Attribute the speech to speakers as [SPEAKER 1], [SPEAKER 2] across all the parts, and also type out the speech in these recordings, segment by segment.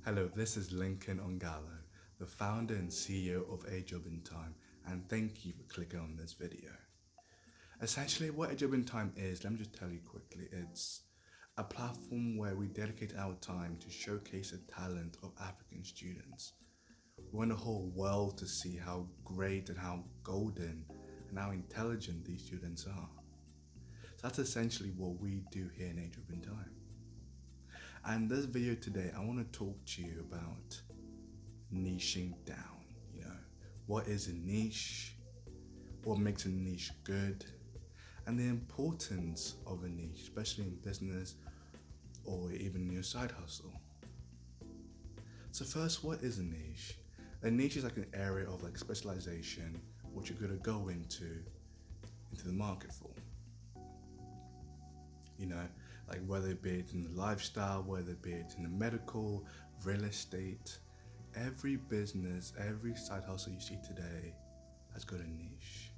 [SPEAKER 1] Hello, this is Lincoln Ongalo, the founder and CEO of Ajobintime, and thank you for clicking on this video. Essentially, what Ajobintime is, let me just tell you quickly, it's a platform where we dedicate our time to showcase the talent of African students. We want the whole world to see how great and how golden and how intelligent these students are. So that's essentially what we do here in Ajobintime. And this video today, I want to talk to you about niching down. What is a niche? What makes a niche good? And the importance of a niche, especially in business or even in your side hustle. So first, what is a niche? A niche is like an area of specialization, what you're gonna go into the market for. Whether it be it in the lifestyle, whether it be it in the medical, real estate, every business, every side hustle you see today has got a niche.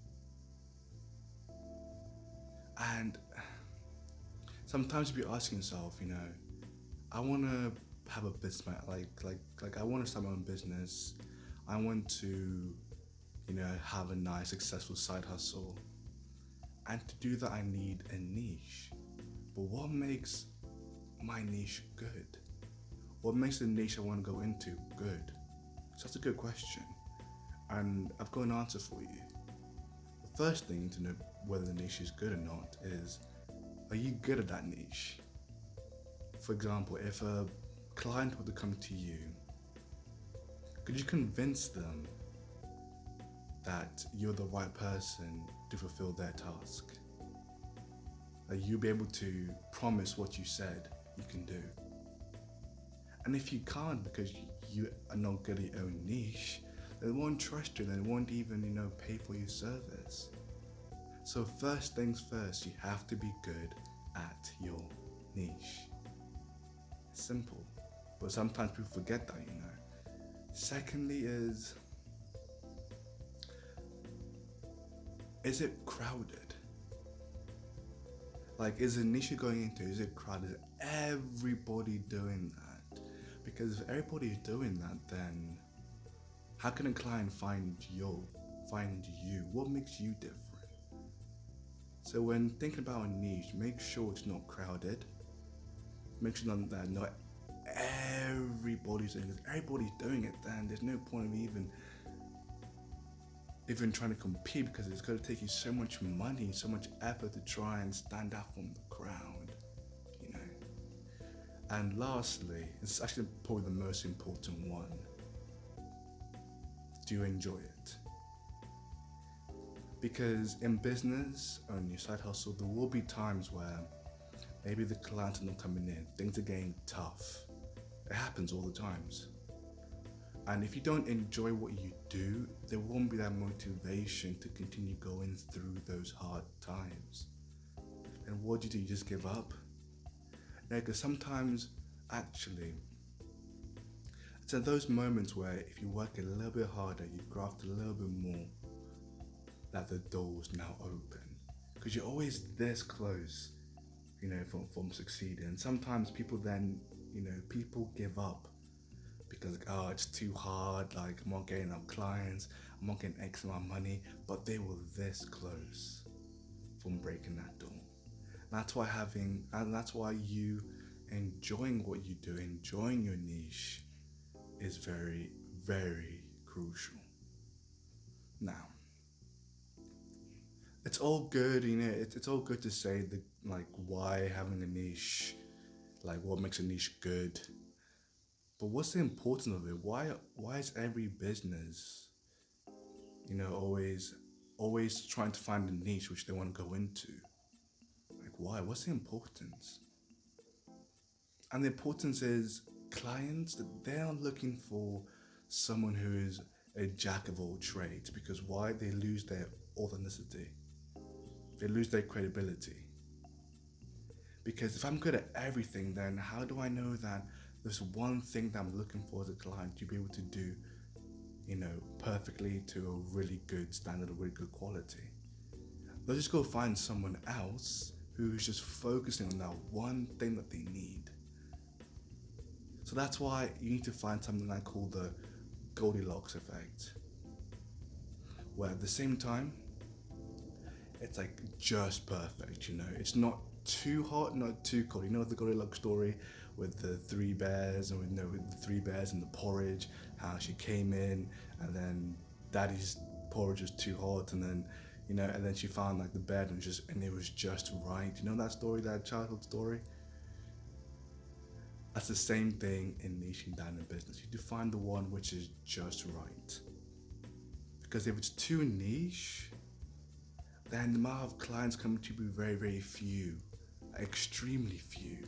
[SPEAKER 1] And sometimes you'll be asking yourself, I want to have a business, I want to start my own business. I want to, have a nice, successful side hustle. And to do that, I need a niche. But what makes my niche good? What makes the niche I want to go into good? So that's a good question. And I've got an answer for you. The first thing to know whether the niche is good or not is, are you good at that niche? For example, if a client were to come to you, could you convince them that you're the right person to fulfill their task? That you'll be able to promise what you said you can do. And if you can't because you are not good at your own niche, they won't trust you, they won't even, pay for your service. So first things first, you have to be good at your niche. Simple, but sometimes people forget that, Secondly is it crowded? Is the niche you're going into, is it crowded? Is everybody doing that? Because if everybody's doing that, then how can a client find you? What makes you different? So when thinking about a niche, make sure it's not crowded. Make sure that not everybody's doing it. If everybody's doing it, then there's no point of even trying to compete, because it's going to take you so much money, so much effort to try and stand out from the crowd, And lastly, it's actually probably the most important one. Do you enjoy it? Because in business, on your side hustle, there will be times where maybe the clients are not coming in, things are getting tough. It happens all the times. And if you don't enjoy what you do, there won't be that motivation to continue going through those hard times. And what do? You just give up? Because sometimes, actually, it's in those moments where if you work a little bit harder, you graft a little bit more, that the door's now open. Because you're always this close, from succeeding. And sometimes people then, people give up. Because it's too hard, I'm not getting enough clients, I'm not getting X amount of money, but they were this close from breaking that door. That's why you enjoying what you do, enjoying your niche is very, very crucial. Now, it's all good, it's all good to say why having a niche, what makes a niche good. But what's the importance of it? Why is every business, always trying to find a niche which they want to go into? Why? What's the importance? And the importance is clients, that they are looking for someone who is a jack of all trades. Because why? They lose their authenticity. They lose their credibility. Because if I'm good at everything, then how do I know that there's one thing that I'm looking for as a client to be able to do, perfectly to a really good standard, a really good quality? They'll just go find someone else who's just focusing on that one thing that they need. So that's why you need to find something I call the Goldilocks effect, where at the same time, it's like just perfect, It's not too hot, not too cold. You know the Goldilocks story with the three bears, and with the three bears and the porridge, how she came in and then daddy's porridge was too hot, and then and then she found like the bed and it was just right. You know that story, that childhood story? That's the same thing in niching down in business. You find the one which is just right. Because if it's too niche, then the amount of clients coming to you will be very, very few, extremely few.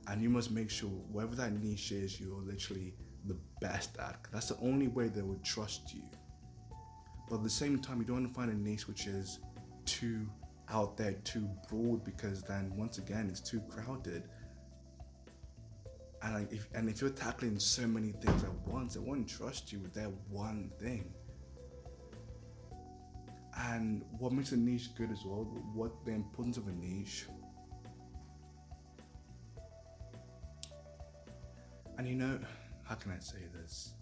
[SPEAKER 1] And you must make sure whatever that niche is, you're literally the best at. That's the only way they would trust you. But at the same time, you don't want to find a niche which is too out there, too broad, because then once again, it's too crowded. And if you're tackling so many things at once, they won't trust you with their one thing. And what makes a niche good as well, what the importance of a niche. And how can I say this?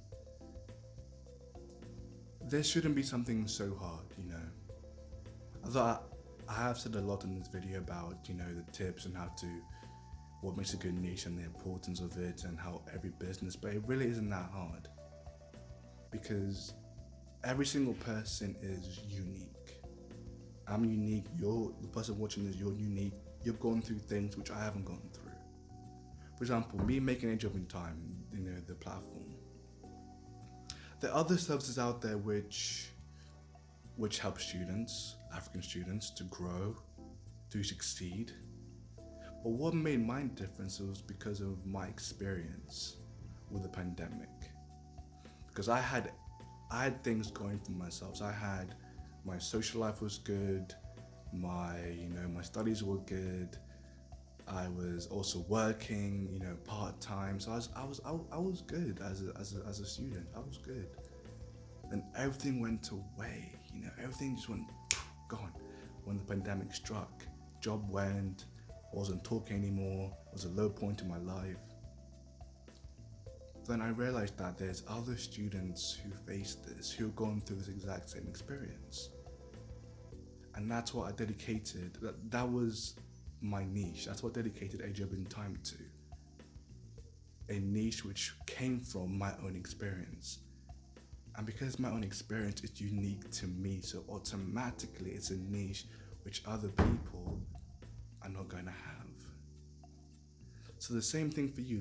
[SPEAKER 1] There shouldn't be something so hard, Although I have said a lot in this video about, the tips and what makes a good niche and the importance of it and how every business, but it really isn't that hard. Because every single person is unique. I'm unique, the person watching this, you're unique. You've gone through things which I haven't gone through. For example, me making Ajobintime, the platform. There are other services out there which help students, African students, to grow, to succeed. But what made my difference was because of my experience with the pandemic. Because I had things going for myself. So I had my social life was good, my studies were good. I was also working, part-time. So I was good as a student. I was good. Then everything went away. Everything just went gone when the pandemic struck. Job went. I wasn't talking anymore. It was a low point in my life. Then I realized that there's other students who face this, who've gone through this exact same experience. And that's what I dedicated. That was my niche. That's what I dedicated Ajobintime to. A niche which came from my own experience. And because my own experience is unique to me, so automatically it's a niche which other people are not going to have. So the same thing for you.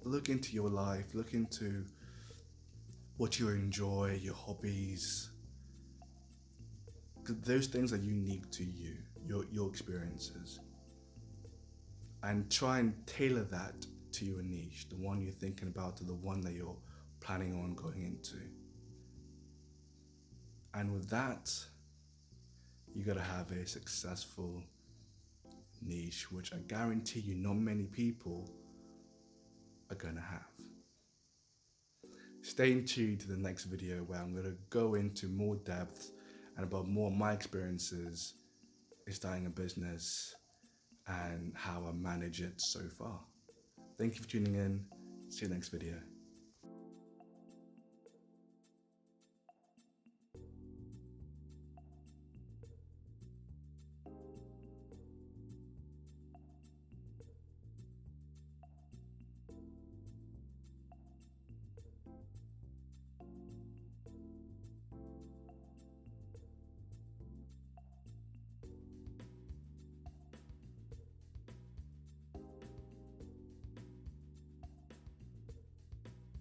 [SPEAKER 1] Look into your life, look into what you enjoy, your hobbies. Because those things are unique to you, your experiences. And try and tailor that to your niche, the one you're thinking about, to the one that you're planning on going into. And with that, you gotta have a successful niche, which I guarantee you not many people are gonna have. Stay tuned to the next video where I'm gonna go into more depth and about more of my experiences in starting a business and how I manage it so far. Thank you for tuning in. See you next video.